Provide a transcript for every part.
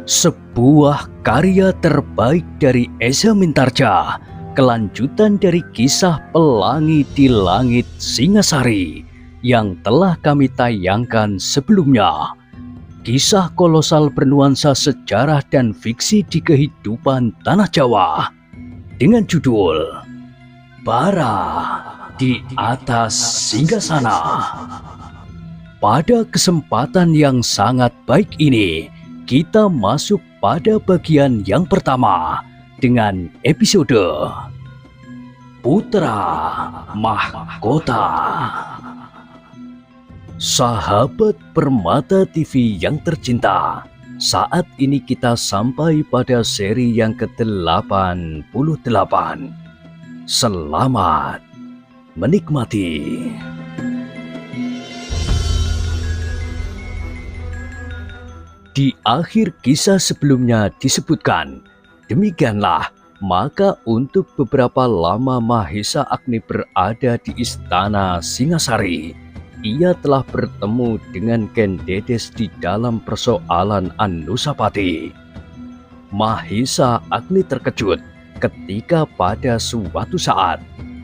Sebuah karya terbaik dari Eza Mintarja, kelanjutan dari kisah Pelangi di Langit Singasari yang telah kami tayangkan sebelumnya. Kisah kolosal bernuansa sejarah dan fiksi di kehidupan tanah Jawa dengan judul Bara di Atas Singgasana. Pada kesempatan yang sangat baik ini, kita masuk pada bagian yang pertama dengan episode Putra Mahkota. Sahabat Permata TV yang tercinta, saat ini kita sampai pada seri yang ke-88. Selamat menikmati. Di akhir kisah sebelumnya disebutkan, demikianlah maka untuk beberapa lama Mahesa Agni berada di istana Singasari. Ia telah bertemu dengan Ken Dedes di dalam persoalan Anusapati. Mahesa Agni terkejut ketika pada suatu saat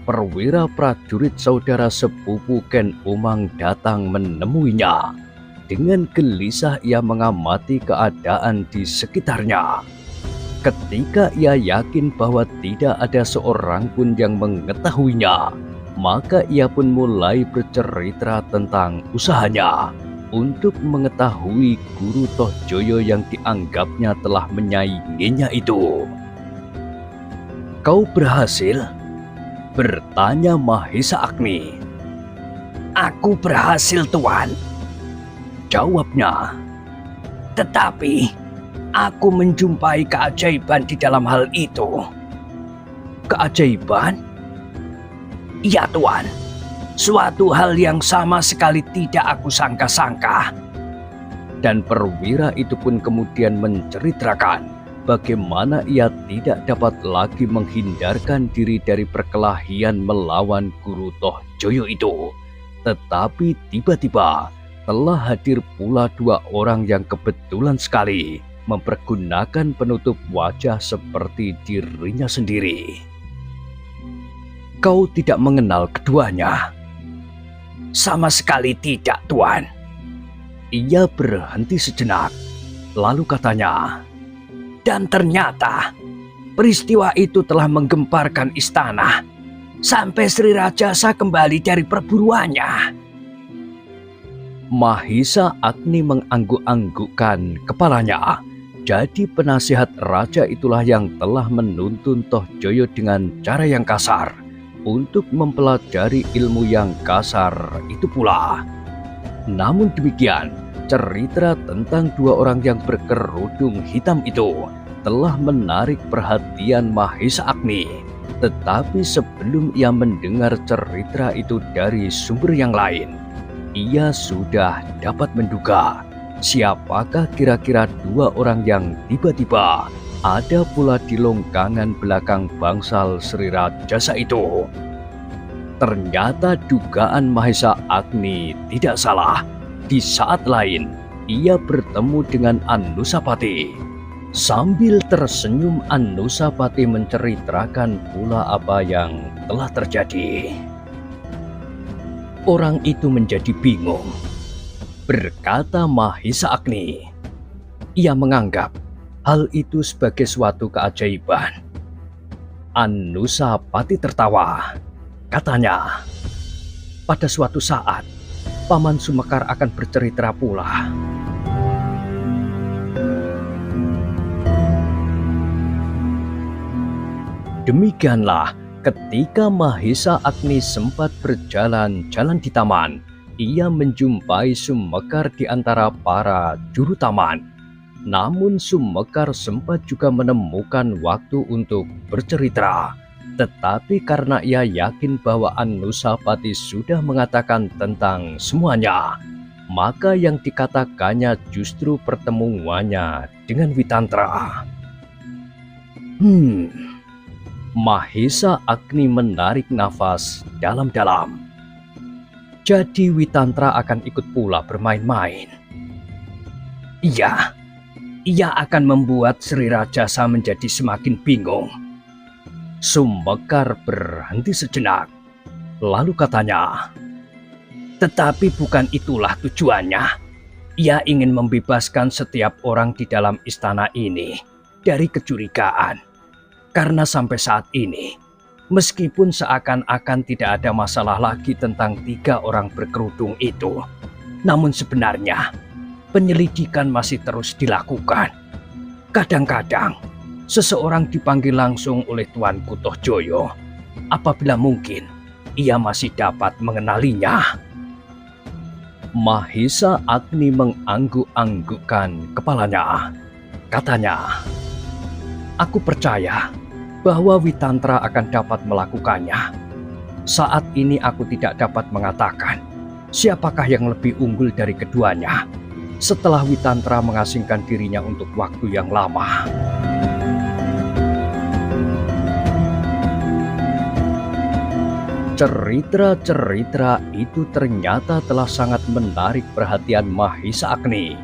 perwira prajurit saudara sepupu Ken Umang datang menemuinya. Dengan gelisah ia mengamati keadaan di sekitarnya. Ketika ia yakin bahwa tidak ada seorang pun yang mengetahuinya, maka ia pun mulai bercerita tentang usahanya untuk mengetahui Guru Tohjoyo yang dianggapnya telah menyainginya itu. "Kau berhasil?" bertanya Mahesa Agni. "Aku berhasil, Tuan," jawabnya. "Tetapi aku menjumpai keajaiban di dalam hal itu." "Keajaiban?" "Iya, Tuan. Suatu hal yang sama sekali tidak aku sangka-sangka." Dan perwira itu pun kemudian menceritakan bagaimana ia tidak dapat lagi menghindarkan diri dari perkelahian melawan Guru Tohjoyo itu. Tetapi tiba-tiba telah hadir pula dua orang yang kebetulan sekali mempergunakan penutup wajah seperti dirinya sendiri. "Kau tidak mengenal keduanya?" "Sama sekali tidak, Tuan." Ia berhenti sejenak, lalu katanya, "Dan ternyata peristiwa itu telah menggemparkan istana sampai Sri Rajasa kembali dari perburuannya." Mahesa Agni mengangguk-anggukkan kepalanya. Jadi penasihat raja itulah yang telah menuntun Tohjoyo dengan cara yang kasar untuk mempelajari ilmu yang kasar itu pula. Namun demikian, cerita tentang dua orang yang berkerudung hitam itu telah menarik perhatian Mahesa Agni. Tetapi sebelum ia mendengar cerita itu dari sumber yang lain, ia sudah dapat menduga siapakah kira-kira dua orang yang tiba-tiba ada pula di longgangan belakang bangsal Sri Rajasa itu. Ternyata dugaan Mahesa Agni tidak salah. Di saat lain, ia bertemu dengan Anusapati. Sambil tersenyum, Anusapati menceritakan pula apa yang telah terjadi. "Orang itu menjadi bingung," berkata Mahesa Agni. "Ia menganggap hal itu sebagai suatu keajaiban." Anusapati tertawa. Katanya, "Pada suatu saat, Paman Sumekar akan bercerita pula." Demikianlah ketika Mahesa Agni sempat berjalan-jalan di taman, ia menjumpai Sumekar di antara para juru taman. Namun Sumekar sempat juga menemukan waktu untuk bercerita. Tetapi karena ia yakin bahwa Anusapati sudah mengatakan tentang semuanya, maka yang dikatakannya justru pertemuannya dengan Witantra. Mahesa Agni menarik nafas dalam-dalam. Jadi Witantra akan ikut pula bermain-main. "Iya, ia akan membuat Sri Rajasa menjadi semakin bingung. Sumbekar berhenti sejenak. Lalu katanya, Tetapi bukan itulah tujuannya. Ia ingin membebaskan setiap orang di dalam istana ini dari kecurigaan. Karena sampai saat ini, meskipun seakan-akan tidak ada masalah lagi tentang 3 orang berkerudung itu, namun sebenarnya penyelidikan masih terus dilakukan. Kadang-kadang, seseorang dipanggil langsung oleh Tuanku Tohjoyo. Apabila mungkin, ia masih dapat mengenalinya. Mahisa Agni mengangguk-anggukkan kepalanya. Katanya, aku percaya bahwa Witantra akan dapat melakukannya. Saat ini aku tidak dapat mengatakan siapakah yang lebih unggul dari keduanya setelah Witantra mengasingkan dirinya untuk waktu yang lama. Cerita-cerita itu ternyata telah sangat menarik perhatian Mahisa Agni.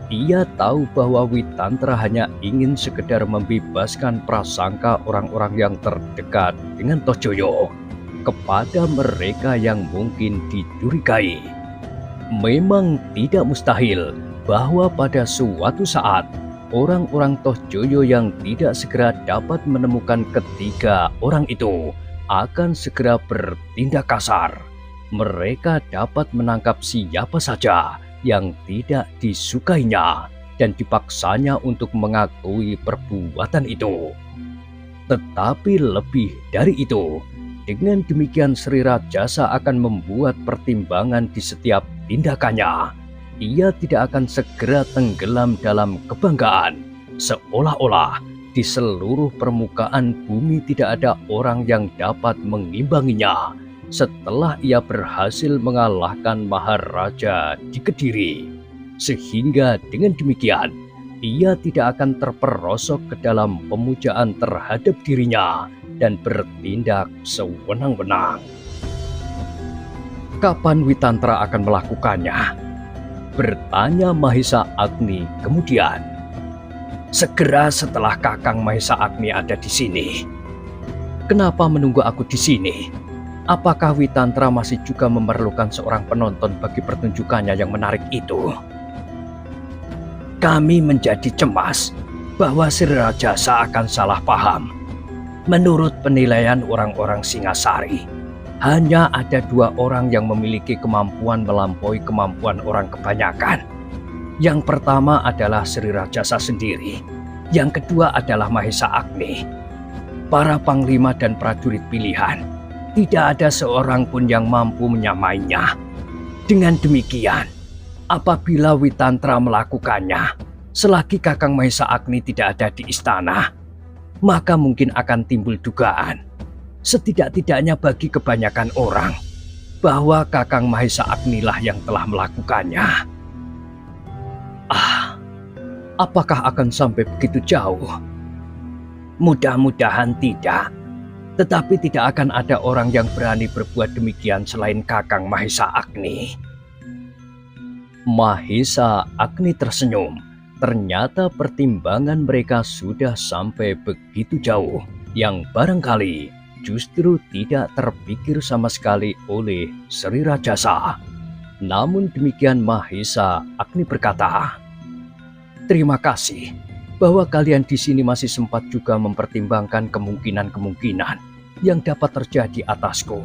Ia tahu bahwa Witantra hanya ingin sekedar membebaskan prasangka orang-orang yang terdekat dengan Tohjoyo kepada mereka yang mungkin dicurigai. Memang tidak mustahil bahwa pada suatu saat orang-orang Tohjoyo yang tidak segera dapat menemukan ketiga orang itu akan segera bertindak kasar. Mereka dapat menangkap siapa saja yang tidak disukainya dan dipaksanya untuk mengakui perbuatan itu. Tetapi lebih dari itu, dengan demikian Sri Rajasa akan membuat pertimbangan di setiap tindakannya. Ia tidak akan segera tenggelam dalam kebanggaan, seolah-olah di seluruh permukaan bumi tidak ada orang yang dapat mengimbanginya setelah ia berhasil mengalahkan Maharaja di Kediri. Sehingga dengan demikian, ia tidak akan terperosok ke dalam pemujaan terhadap dirinya dan bertindak sewenang-wenang. Kapan Witantra akan melakukannya? Bertanya Mahisa Agni kemudian. Segera setelah Kakang Mahisa Agni ada di sini. Kenapa menunggu aku di sini? Apakah Witantra masih juga memerlukan seorang penonton bagi pertunjukannya yang menarik itu? Kami menjadi cemas bahwa Sri Rajasa akan salah paham. Menurut penilaian orang-orang Singasari, hanya ada 2 orang yang memiliki kemampuan melampaui kemampuan orang kebanyakan. Yang pertama adalah Sri Rajasa sendiri. Yang kedua adalah Mahisa Agni. Para panglima dan prajurit pilihan, tidak ada seorang pun yang mampu menyamainya. Dengan demikian, apabila Witantra melakukannya, selagi Kakang Mahisa Agni tidak ada di istana, maka mungkin akan timbul dugaan, setidak-tidaknya bagi kebanyakan orang, bahwa Kakang Mahisa Agni lah yang telah melakukannya. Apakah akan sampai begitu jauh? Mudah-mudahan tidak. Tetapi tidak akan ada orang yang berani berbuat demikian selain Kakang Mahisa Agni. Mahisa Agni tersenyum. Ternyata pertimbangan mereka sudah sampai begitu jauh, yang barangkali justru tidak terpikir sama sekali oleh Sri Rajasa. Namun demikian Mahisa Agni berkata, terima kasih bahwa kalian di sini masih sempat juga mempertimbangkan kemungkinan-kemungkinan yang dapat terjadi atasku.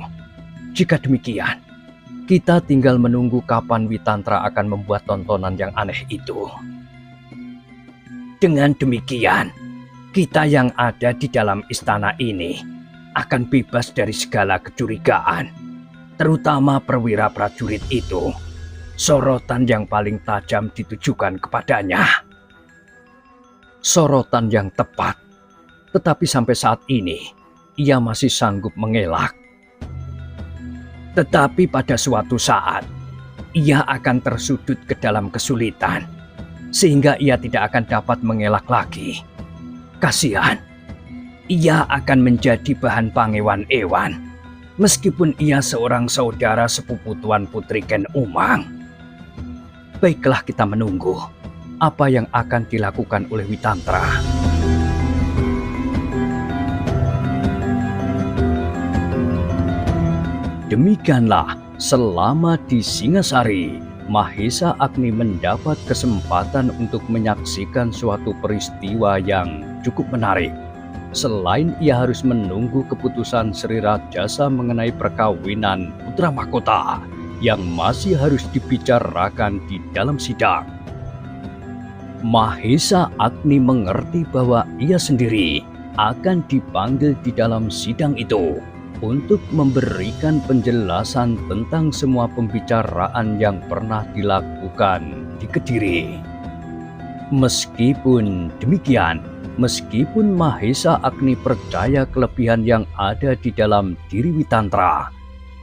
Jika demikian, kita tinggal menunggu kapan Witantra akan membuat tontonan yang aneh itu. Dengan demikian, kita yang ada di dalam istana ini akan bebas dari segala kecurigaan, terutama perwira prajurit itu. Sorotan yang paling tajam ditujukan kepadanya. Sorotan yang tepat, tetapi sampai saat ini ia masih sanggup mengelak. Tetapi pada suatu saat ia akan tersudut ke dalam kesulitan, sehingga ia tidak akan dapat mengelak lagi. Kasihan, ia akan menjadi bahan pangewan-ewan, meskipun ia seorang saudara sepupu Tuan Putri Ken Umang. Baiklah, kita menunggu. apa yang akan dilakukan oleh Witantra. Demikianlah, selama di Singasari, Mahesa Agni mendapat kesempatan untuk menyaksikan suatu peristiwa yang cukup menarik. Selain ia harus menunggu keputusan Sri Rajasa mengenai perkawinan putra mahkota yang masih harus dibicarakan di dalam sidang, Mahesa Agni mengerti bahwa ia sendiri akan dipanggil di dalam sidang itu untuk memberikan penjelasan tentang semua pembicaraan yang pernah dilakukan di Kediri. Meskipun demikian, meskipun Mahesa Agni percaya kelebihan yang ada di dalam diri Witantra,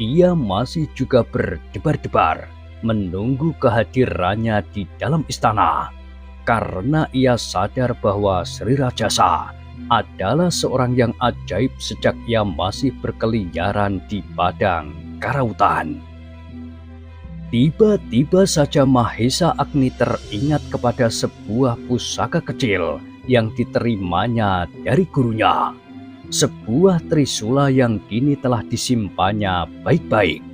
ia masih juga berdebar-debar menunggu kehadirannya di dalam istana, karena ia sadar bahwa Sri Rajasa adalah seorang yang ajaib sejak ia masih berkeliaran di padang karautan. Tiba-tiba saja Mahesa Agni teringat kepada sebuah pusaka kecil yang diterimanya dari gurunya. Sebuah trisula yang kini telah disimpannya baik-baik.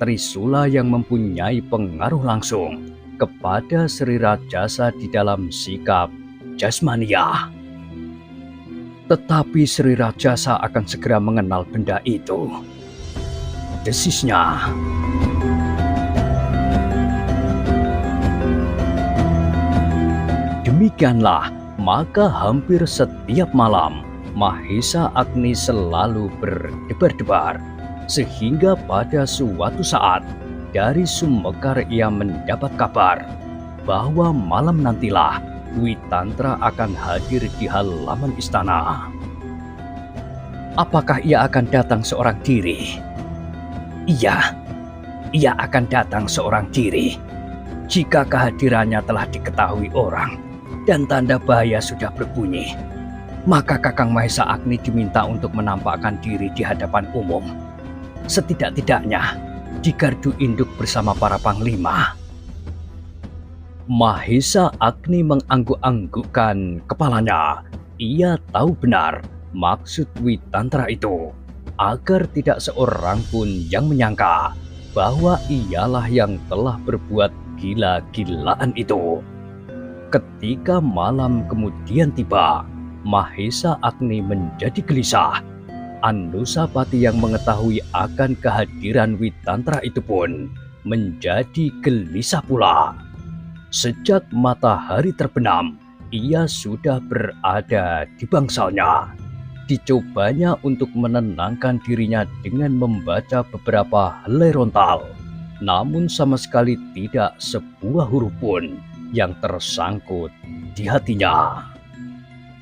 Trisula yang mempunyai pengaruh langsung kepada Sri Rajasa di dalam sikap jasmaniah. Tetapi Sri Rajasa akan segera mengenal benda itu. Desisnya. Demikianlah, maka hampir setiap malam Mahesa Agni selalu berdebar-debar, sehingga pada suatu saat dari Sumekar ia mendapat kabar bahwa malam nantilah Witantra akan hadir di halaman istana. Apakah ia akan datang seorang diri? Iya, ia akan datang seorang diri. Jika kehadirannya telah diketahui orang dan tanda bahaya sudah berbunyi, maka Kakang Mahesa Agni diminta untuk menampakkan diri di hadapan umum. Setidak-tidaknya di gardu induk bersama para panglima. Mahesa Agni mengangguk-anggukkan kepalanya. Ia tahu benar maksud Witantra itu, agar tidak seorang pun yang menyangka bahwa ialah yang telah berbuat gila-gilaan itu. Ketika malam kemudian tiba, Mahesa Agni menjadi gelisah. Anusapati yang mengetahui akan kehadiran Witantra itu pun menjadi gelisah pula. Sejak matahari terbenam, ia sudah berada di bangsalnya. Dicobanya untuk menenangkan dirinya dengan membaca beberapa helai rontal, namun sama sekali tidak sebuah huruf pun yang tersangkut di hatinya.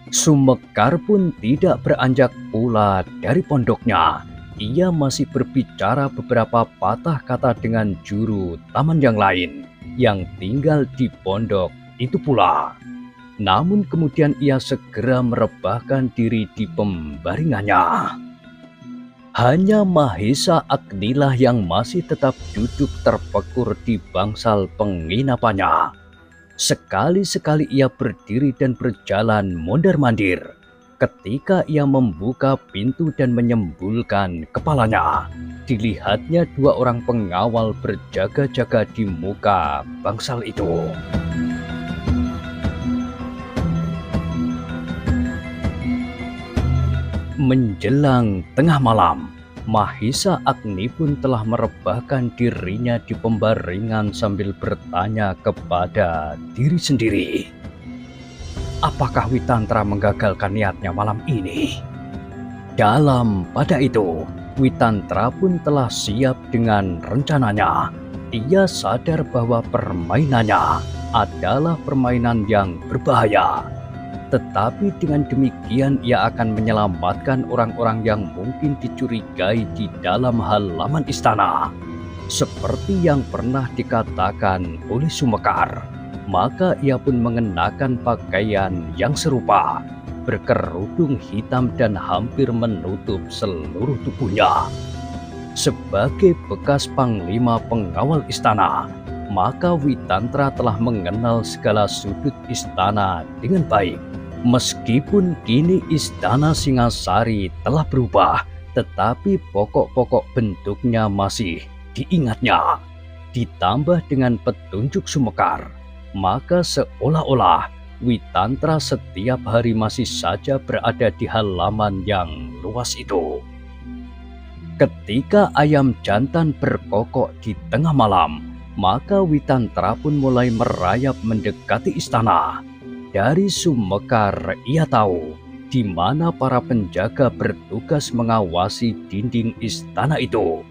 Sumekar pun tidak beranjak pula dari pondoknya. Ia masih berbicara beberapa patah kata dengan juru taman yang lain yang tinggal di pondok itu pula. Namun kemudian ia segera merebahkan diri di pembaringannya. Hanya Mahesa Agni lah yang masih tetap duduk terpekur di bangsal penginapannya. Sekali-sekali ia berdiri dan berjalan mondar-mandir. Ketika ia membuka pintu dan menyembulkan kepalanya, dilihatnya dua orang pengawal berjaga-jaga di muka bangsal itu. Menjelang tengah malam, Mahesa Agni pun telah merebahkan dirinya di pembaringan sambil bertanya kepada diri sendiri. Apakah Witantra menggagalkan niatnya malam ini? Dalam pada itu, Witantra pun telah siap dengan rencananya. Ia sadar bahwa permainannya adalah permainan yang berbahaya. Tetapi dengan demikian ia akan menyelamatkan orang-orang yang mungkin dicurigai di dalam halaman istana. Seperti yang pernah dikatakan oleh Sumekar, maka ia pun mengenakan pakaian yang serupa, berkerudung hitam dan hampir menutup seluruh tubuhnya. Sebagai bekas panglima pengawal istana, maka Witantra telah mengenal segala sudut istana dengan baik. Meskipun kini istana Singasari telah berubah, tetapi pokok-pokok bentuknya masih diingatnya. Ditambah dengan petunjuk Sumekar, maka seolah-olah Witantra setiap hari masih saja berada di halaman yang luas itu. Ketika ayam jantan berkokok di tengah malam, maka Witantra pun mulai merayap mendekati istana. Dari Sumekar ia tahu di mana para penjaga bertugas mengawasi dinding istana itu.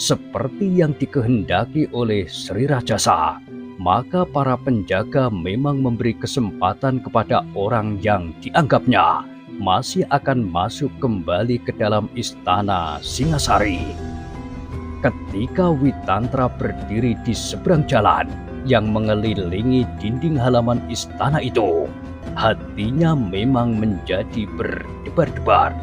Seperti yang dikehendaki oleh Sri Rajasa, maka para penjaga memang memberi kesempatan kepada orang yang dianggapnya masih akan masuk kembali ke dalam istana Singasari. Ketika Witantra berdiri di seberang jalan yang mengelilingi dinding halaman istana itu, hatinya memang menjadi berdebar-debar.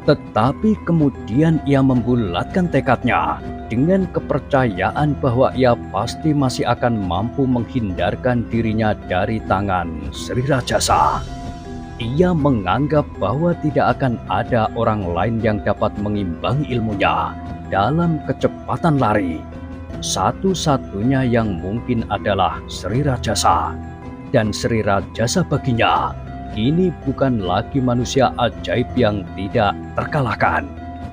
Tetapi kemudian ia membulatkan tekadnya dengan kepercayaan bahwa ia pasti masih akan mampu menghindarkan dirinya dari tangan Sri Rajasa. Ia menganggap bahwa tidak akan ada orang lain yang dapat mengimbangi ilmunya dalam kecepatan lari. Satu-satunya yang mungkin adalah Sri Rajasa. Dan Sri Rajasa baginya kini bukan lagi manusia ajaib yang tidak terkalahkan.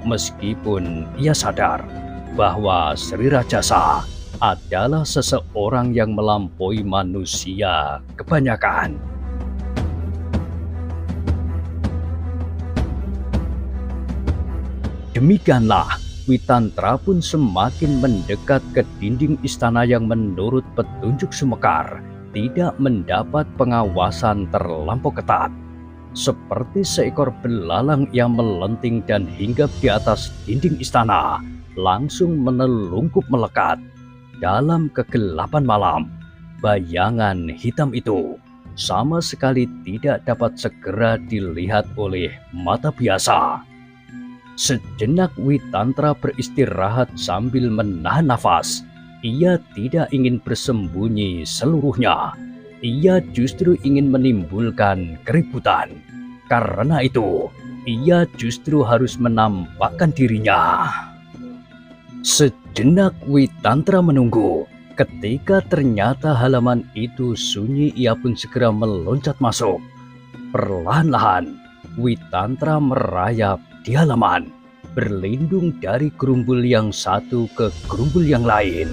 Meskipun ia sadar bahwa Sri Rajasa adalah seseorang yang melampaui manusia kebanyakan. Demikianlah, Witantra pun semakin mendekat ke dinding istana yang menurut petunjuk Sumekar tidak mendapat pengawasan terlampau ketat. Seperti seekor belalang yang melenting dan hinggap di atas dinding istana, langsung menelungkup melekat. Dalam kegelapan malam, bayangan hitam itu sama sekali tidak dapat segera dilihat oleh mata biasa. Sejenak Witantra beristirahat sambil menahan nafas. Ia tidak ingin bersembunyi seluruhnya. Ia justru ingin menimbulkan keributan. Karena itu, ia justru harus menampakkan dirinya. Sejenak Witantra menunggu. Ketika ternyata halaman itu sunyi, ia pun segera meloncat masuk. Perlahan-lahan, Witantra merayap di halaman, berlindung dari gerumbul yang satu ke gerumbul yang lain.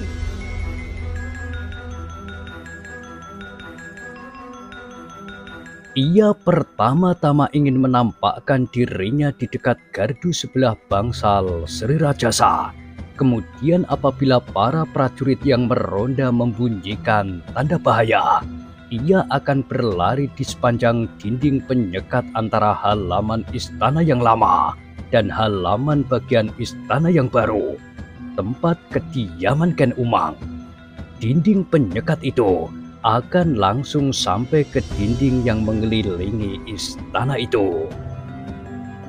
Ia pertama-tama ingin menampakkan dirinya di dekat gardu sebelah bangsal Sri Rajasa. Kemudian apabila para prajurit yang meronda membunyikan tanda bahaya, ia akan berlari di sepanjang dinding penyekat antara halaman istana yang lama dan halaman bagian istana yang baru, tempat kediaman Ken Umang. Dinding penyekat itu akan langsung sampai ke dinding yang mengelilingi istana itu.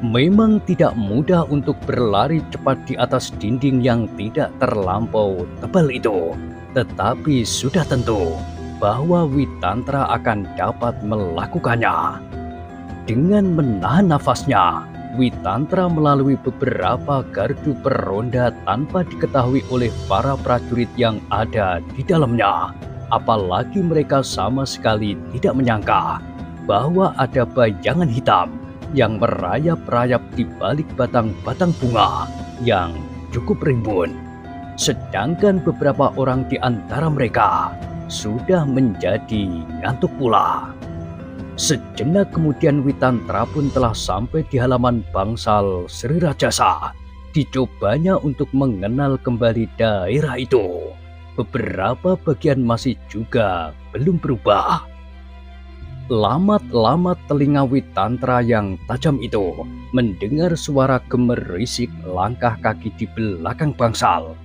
Memang tidak mudah untuk berlari cepat di atas dinding yang tidak terlampau tebal itu, tetapi sudah tentu bahwa Witantra akan dapat melakukannya. Dengan menahan nafasnya, Witantra melalui beberapa gardu peronda tanpa diketahui oleh para prajurit yang ada di dalamnya. Apalagi mereka sama sekali tidak menyangka bahwa ada bayangan hitam yang merayap-rayap di balik batang-batang bunga yang cukup rimbun. Sedangkan beberapa orang di antara mereka sudah menjadi ngantuk pula. Sejenak kemudian Witantra pun telah sampai di halaman bangsal Sri Rajasa. Dicobanya untuk mengenal kembali daerah itu. Beberapa bagian masih juga belum berubah. Lamat-lamat telinga Witantra yang tajam itu mendengar suara gemerisik langkah kaki di belakang bangsal.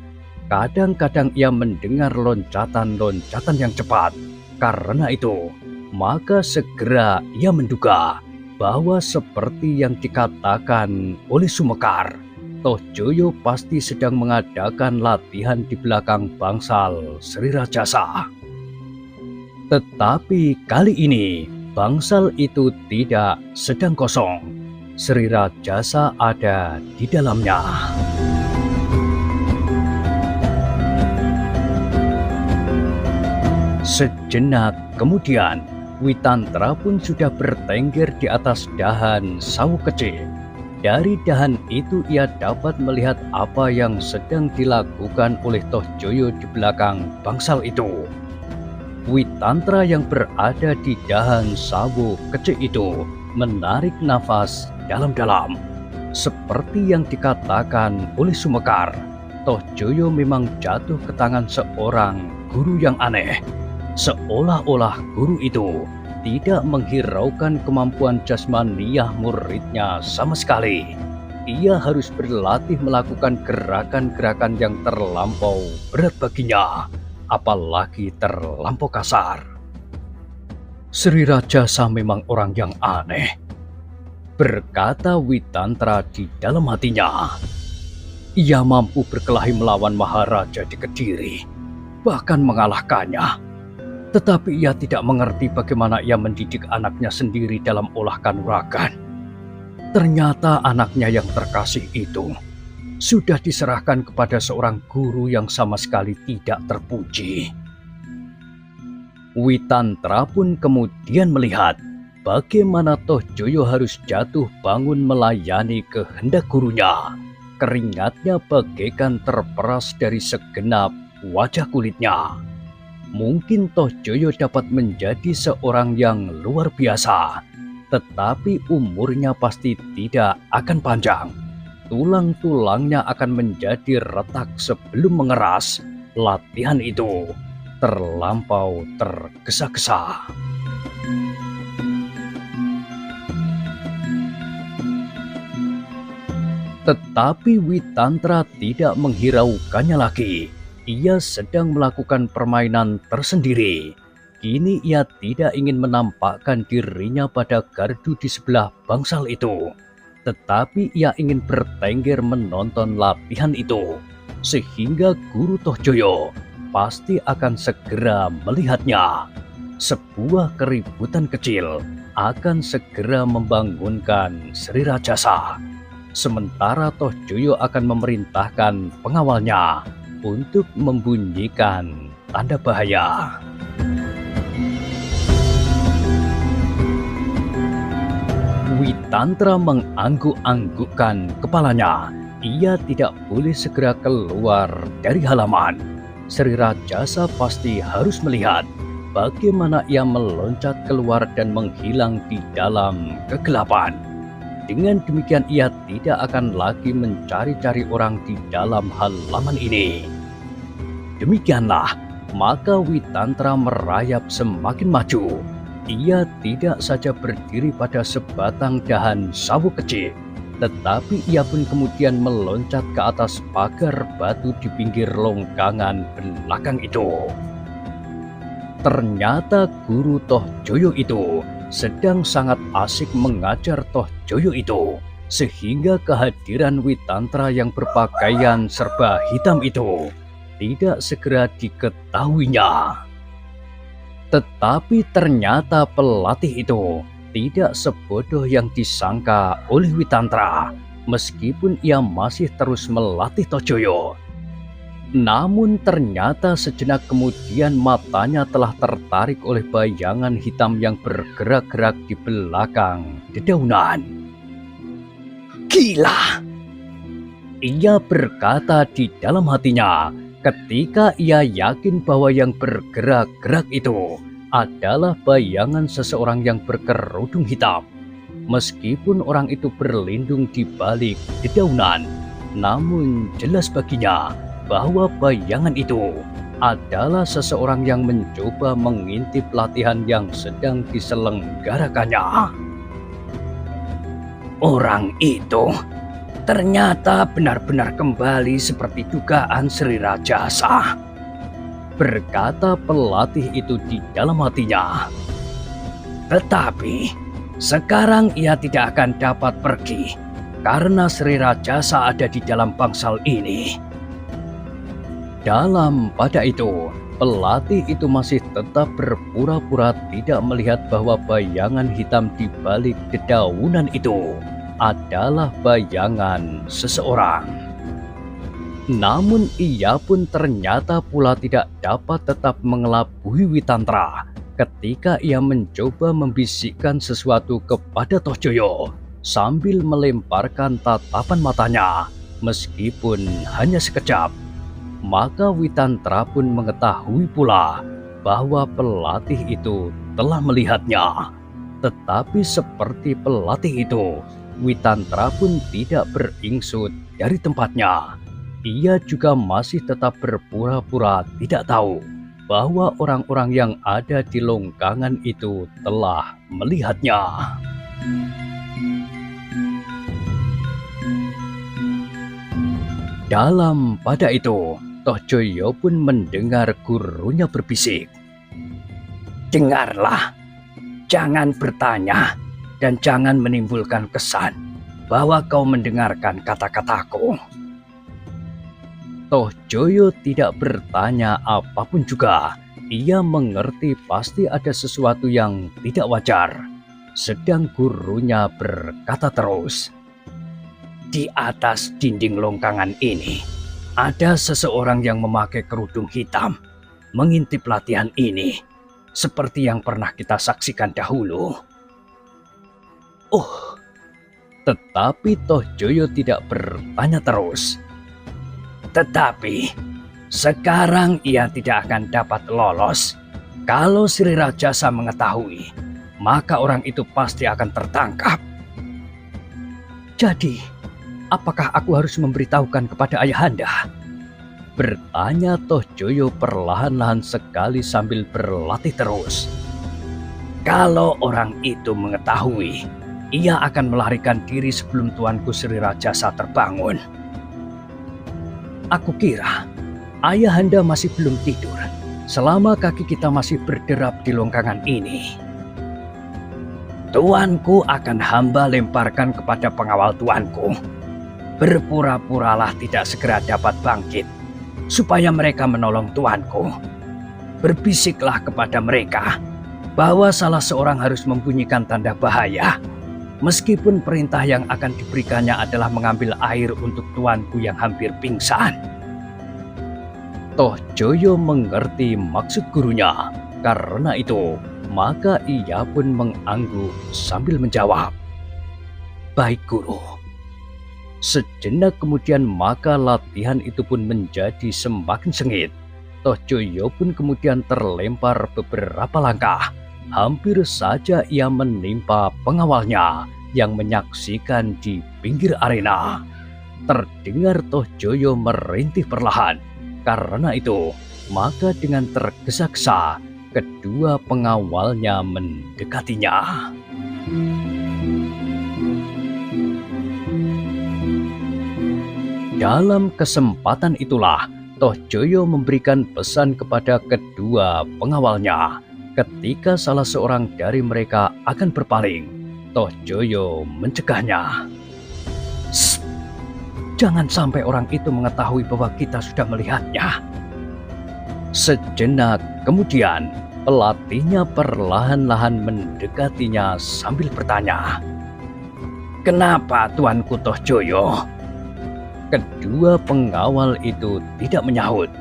Kadang-kadang ia mendengar loncatan-loncatan yang cepat. Karena itu, maka segera ia menduga bahwa seperti yang dikatakan oleh Sumekar, Toh Joyo pasti sedang mengadakan latihan di belakang bangsal Sri Rajasa. Tetapi kali ini bangsal itu tidak sedang kosong. Sri Rajasa ada di dalamnya. Sejenak kemudian, Witantra pun sudah bertengger di atas dahan sawu kecil. Dari dahan itu ia dapat melihat apa yang sedang dilakukan oleh Toh Joyo di belakang bangsal itu. Witantra yang berada di dahan sawu kecil itu menarik nafas dalam-dalam. Seperti yang dikatakan oleh Sumekar, Toh Joyo memang jatuh ke tangan seorang guru yang aneh. Seolah-olah guru itu tidak menghiraukan kemampuan jasmaniah muridnya sama sekali. Ia harus berlatih melakukan gerakan-gerakan yang terlampau berat baginya, apalagi terlampau kasar. Sri Rajasa memang orang yang aneh, berkata Witantra di dalam hatinya. Ia mampu berkelahi melawan Maharaja di Kediri, bahkan mengalahkannya. Tetapi ia tidak mengerti bagaimana ia mendidik anaknya sendiri dalam olah kanuragan. Ternyata anaknya yang terkasih itu sudah diserahkan kepada seorang guru yang sama sekali tidak terpuji. Witantra pun kemudian melihat bagaimana Toh Joyo harus jatuh bangun melayani kehendak gurunya. Keringatnya bagaikan terperas dari segenap wajah kulitnya. Mungkin Toh Joyo dapat menjadi seorang yang luar biasa, tetapi umurnya pasti tidak akan panjang. Tulang-tulangnya akan menjadi retak sebelum mengeras. Latihan itu terlampau tergesa-gesa. Tetapi Witantra tidak menghiraukannya lagi. Ia sedang melakukan permainan tersendiri. Kini ia tidak ingin menampakkan dirinya pada gardu di sebelah bangsal itu. Tetapi ia ingin bertengger menonton latihan itu. Sehingga guru Toh Joyo pasti akan segera melihatnya. Sebuah keributan kecil akan segera membangunkan Sri Rajasa. Sementara Toh Joyo akan memerintahkan pengawalnya untuk membunyikan tanda bahaya. Witantra mengangguk-anggukkan kepalanya. Ia tidak boleh segera keluar dari halaman. Sri Rajasa pasti harus melihat bagaimana ia meloncat keluar dan menghilang di dalam kegelapan. Dengan demikian ia tidak akan lagi mencari-cari orang di dalam halaman ini. Demikianlah, maka Witantra merayap semakin maju. Ia tidak saja berdiri pada sebatang dahan sawu kecil, tetapi ia pun kemudian meloncat ke atas pagar batu di pinggir longgangan belakang itu. Ternyata guru Toh Joyo itu sedang sangat asik mengajar Toh Joyo itu, sehingga kehadiran Witantra yang berpakaian serba hitam itu tidak segera diketahuinya. Tetapi ternyata pelatih itu tidak sebodoh yang disangka oleh Witantra, meskipun ia masih terus melatih Toh Joyo. Namun ternyata sejenak kemudian matanya telah tertarik oleh bayangan hitam yang bergerak-gerak di belakang dedaunan. Gila! Ia berkata di dalam hatinya ketika ia yakin bahwa yang bergerak-gerak itu adalah bayangan seseorang yang berkerudung hitam. Meskipun orang itu berlindung di balik dedaunan, namun jelas baginya bahwa bayangan itu adalah seseorang yang mencoba mengintip latihan yang sedang diselenggarakannya. Orang itu ternyata benar-benar kembali seperti dugaan Sri Rajasa, berkata pelatih itu di dalam hatinya. Tetapi sekarang ia tidak akan dapat pergi. karena Sri Rajasa ada di dalam bangsal ini. Dalam pada itu, pelatih itu masih tetap berpura-pura tidak melihat bahwa bayangan hitam di balik dedaunan itu adalah bayangan seseorang. Namun ia pun ternyata pula tidak dapat tetap mengelabui Witantra ketika ia mencoba membisikkan sesuatu kepada Tohjoyo sambil melemparkan tatapan matanya meskipun hanya sekejap. Maka Witantra pun mengetahui pula bahwa pelatih itu telah melihatnya. Tetapi seperti pelatih itu, Witantra pun tidak beringsut dari tempatnya. Ia juga masih tetap berpura-pura tidak tahu bahwa orang-orang yang ada di longgangan itu telah melihatnya. Dalam pada itu, Tohjoyo pun mendengar gurunya berbisik. Dengarlah, jangan bertanya dan jangan menimbulkan kesan bahwa kau mendengarkan kata-kataku. Tohjoyo tidak bertanya apapun juga. Ia mengerti pasti ada sesuatu yang tidak wajar. Sedang gurunya berkata terus. Di atas dinding longgangan ini, ada seseorang yang memakai kerudung hitam mengintip latihan ini, seperti yang pernah kita saksikan dahulu. Oh, tetapi Tohjoyo tidak bertanya terus. Tetapi sekarang ia tidak akan dapat lolos. Kalau Sri Rajasa mengetahui, maka orang itu pasti akan tertangkap. Jadi, apakah aku harus memberitahukan kepada ayahanda? Bertanya Tohjoyo perlahan-lahan sekali sambil berlatih terus. Kalau orang itu mengetahui, ia akan melarikan diri sebelum tuanku Sri Rajasa terbangun. Aku kira ayahanda masih belum tidur selama kaki kita masih berderap di longgangan ini. Tuanku akan hamba lemparkan kepada pengawal tuanku. Berpura-puralah tidak segera dapat bangkit, supaya mereka menolong tuanku. Berbisiklah kepada mereka bahwa salah seorang harus membunyikan tanda bahaya, meskipun perintah yang akan diberikannya adalah mengambil air untuk tuanku yang hampir pingsan. Tohjoyo mengerti maksud gurunya. Karena itu, maka ia pun mengangguk sambil menjawab. Baik guru. Sejenak kemudian maka latihan itu pun menjadi semakin sengit. Tohjoyo pun kemudian terlempar beberapa langkah. Hampir saja ia menimpa pengawalnya yang menyaksikan di pinggir arena. Terdengar Tohjoyo merintih perlahan. Karena itu, maka dengan tergesa-gesa, kedua pengawalnya mendekatinya. Dalam kesempatan itulah, Tohjoyo memberikan pesan kepada kedua pengawalnya. Ketika salah seorang dari mereka akan berpaling, Tohjoyo mencegahnya. Jangan sampai orang itu mengetahui bahwa kita sudah melihatnya. Sejenak kemudian, pelatihnya perlahan-lahan mendekatinya sambil bertanya. Kenapa tuanku Tohjoyo? Kedua pengawal itu tidak menyahut.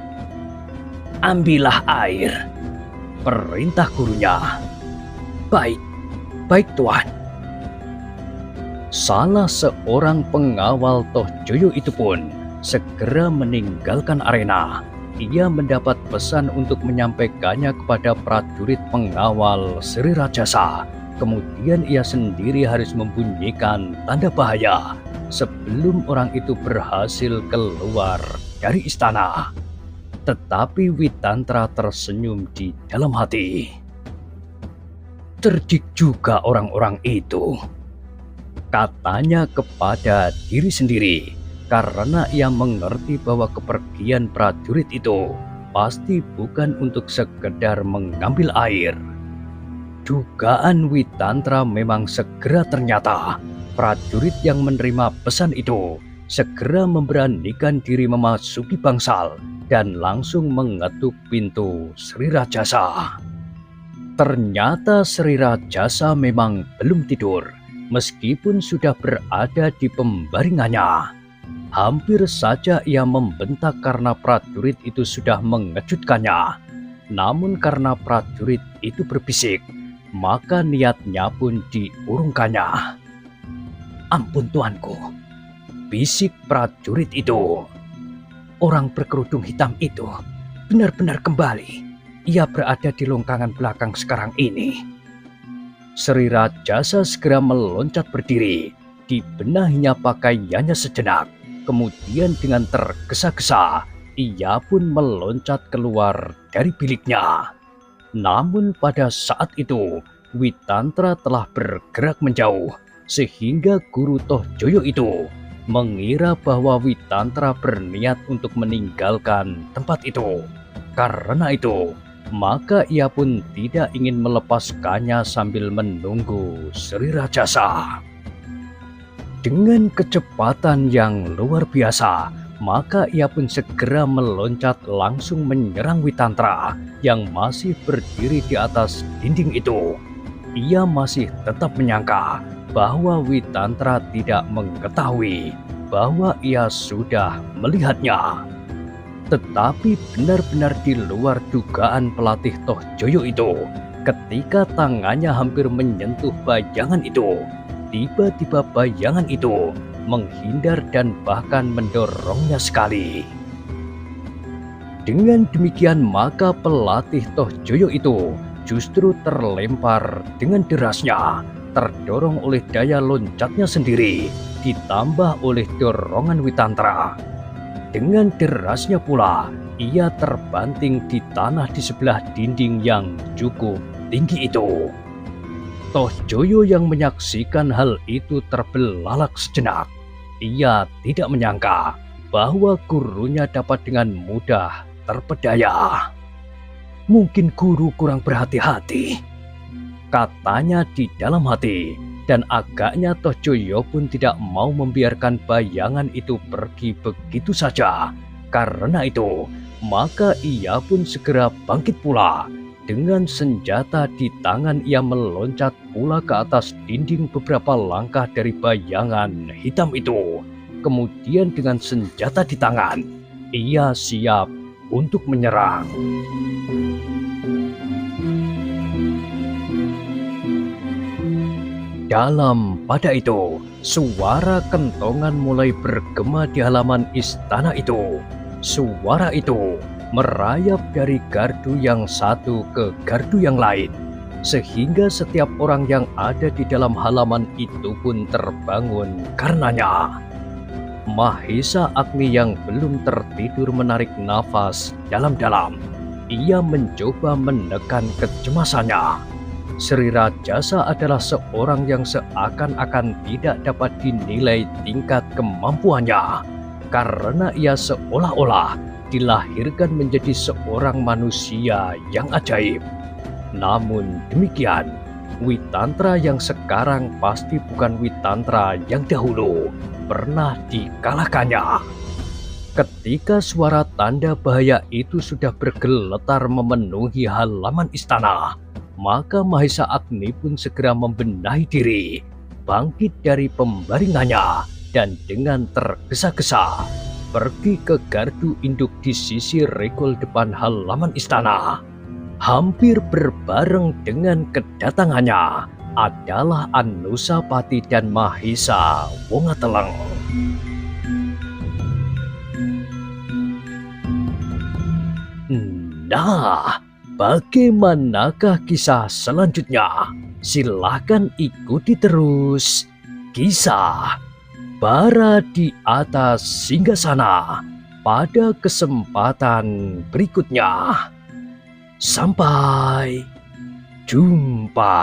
Ambillah air, perintah gurunya. Baik, baik tuan. Salah seorang pengawal Tohjoyo itu pun segera meninggalkan arena. Ia mendapat pesan untuk menyampaikannya kepada prajurit pengawal Sri Rajasa. Kemudian ia sendiri harus membunyikan tanda bahaya sebelum orang itu berhasil keluar dari istana. Tetapi Witantra tersenyum di dalam hati. Cerdik juga orang-orang itu, katanya kepada diri sendiri, karena ia mengerti bahwa kepergian prajurit itu pasti bukan untuk sekedar mengambil air. Dugaan Witantra memang segera ternyata. Prajurit yang menerima pesan itu segera memberanikan diri memasuki bangsal dan langsung mengetuk pintu Sri Rajasa. Ternyata Sri Rajasa memang belum tidur, meskipun sudah berada di pembaringannya. Hampir saja ia membentak karena prajurit itu sudah mengejutkannya. Namun karena prajurit itu berbisik, maka niatnya pun diurungkannya. "Ampun tuanku," bisik prajurit itu. "Orang berkerudung hitam itu benar-benar kembali. Ia berada di longgangan belakang sekarang ini." Sri Rajasa segera meloncat berdiri. Dibenahinya pakaiannya sejenak. Kemudian dengan tergesa-gesa, ia pun meloncat keluar dari biliknya. Namun pada saat itu, Witantra telah bergerak menjauh, sehingga Guru Tohjoyo itu mengira bahwa Witantra berniat untuk meninggalkan tempat itu. Karena itu, maka ia pun tidak ingin melepaskannya sambil menunggu Sri Rajasa. Dengan kecepatan yang luar biasa, maka ia pun segera meloncat langsung menyerang Witantra yang masih berdiri di atas dinding itu. Ia masih tetap menyangka bahwa Witantra tidak mengetahui bahwa ia sudah melihatnya. Tetapi benar-benar di luar dugaan pelatih Tohjoyo itu, ketika tangannya hampir menyentuh bayangan itu, tiba-tiba bayangan itu menghindar dan bahkan mendorongnya sekali. Dengan demikian maka pelatih Tohjoyo itu justru terlempar dengan derasnya, terdorong oleh daya loncatnya sendiri, ditambah oleh dorongan Witantra. Dengan derasnya pula, ia terbanting di tanah di sebelah dinding yang cukup tinggi itu. Tohjoyo yang menyaksikan hal itu terbelalak sejenak. Ia tidak menyangka bahwa gurunya dapat dengan mudah terpedaya. "Mungkin guru kurang berhati-hati," katanya di dalam hati, dan agaknya Tohjoyo pun tidak mau membiarkan bayangan itu pergi begitu saja. Karena itu, maka ia pun segera bangkit pula. Dengan senjata di tangan ia meloncat pula ke atas dinding beberapa langkah dari bayangan hitam itu. Kemudian dengan senjata di tangan, ia siap untuk menyerang. Dalam pada itu, suara kentongan mulai bergema di halaman istana itu. Suara itu merayap dari gardu yang satu ke gardu yang lain, sehingga setiap orang yang ada di dalam halaman itu pun terbangun karenanya. Mahesa Agni yang belum tertidur menarik nafas dalam-dalam. Ia mencoba menekan kecemasannya. Sri Rajasa adalah seorang yang seakan-akan tidak dapat dinilai tingkat kemampuannya, karena ia seolah-olah dilahirkan menjadi seorang manusia yang ajaib. Namun demikian, Witantra yang sekarang pasti bukan Witantra yang dahulu pernah dikalahkannya. Ketika suara tanda bahaya itu sudah bergeletar memenuhi halaman istana, maka Mahesa Agni pun segera membenahi diri, bangkit dari pembaringannya, dan dengan tergesa-gesa pergi ke gardu induk di sisi regol depan halaman istana. Hampir berbareng dengan kedatangannya adalah Anusapati dan Mahesa Wongateleng. Nah, bagaimanakah kisah selanjutnya? Silahkan ikuti terus kisah Bara di Atas Singgasana pada kesempatan berikutnya. Sampai jumpa.